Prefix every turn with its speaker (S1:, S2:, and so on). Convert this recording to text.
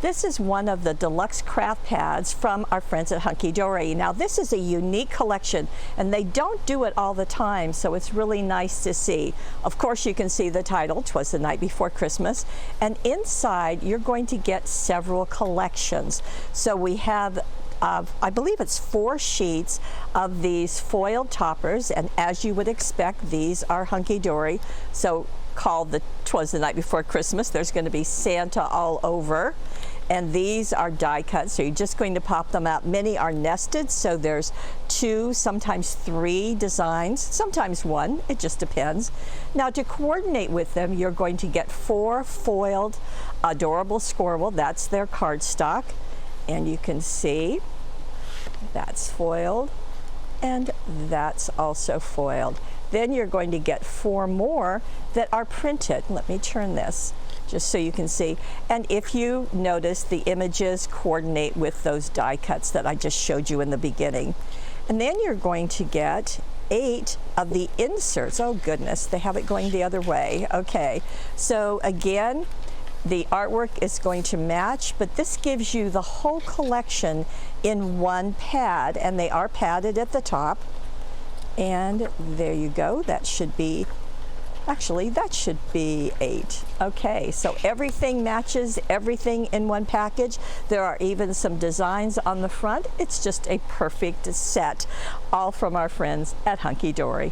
S1: This is one of the deluxe craft pads from our friends at Hunkydory. Now this is a unique collection and they don't do it all the time, so it's really nice to see. Of course you can see the title, "Twas the Night Before Christmas," and inside you're going to get several collections. So we have I believe it's 4 sheets of these foiled toppers, and as you would expect, these are Hunkydory, so called the "Twas the Night Before Christmas." There's going to be Santa all over. And these are die cut, so you're just going to pop them out. Many are nested, so there's 2, sometimes 3 designs, sometimes 1, it just depends. Now to coordinate with them, you're going to get 4 foiled adorable squirrel. That's their cardstock, and you can see that's foiled and that's also foiled. Then you're going to get 4 more that are printed. Let me turn this just so you can see. And if you notice, the images coordinate with those die cuts that I just showed you in the beginning. And then you're going to get 8 of the inserts. Oh goodness, they have it going the other way. Okay, so again, the artwork is going to match, but this gives you the whole collection in one pad, and they are padded at the top. And there you go. That should be, actually, that should be 8. Okay, so everything matches everything in one package. There are even some designs on the front. It's just a perfect set, all from our friends at Hunkydory.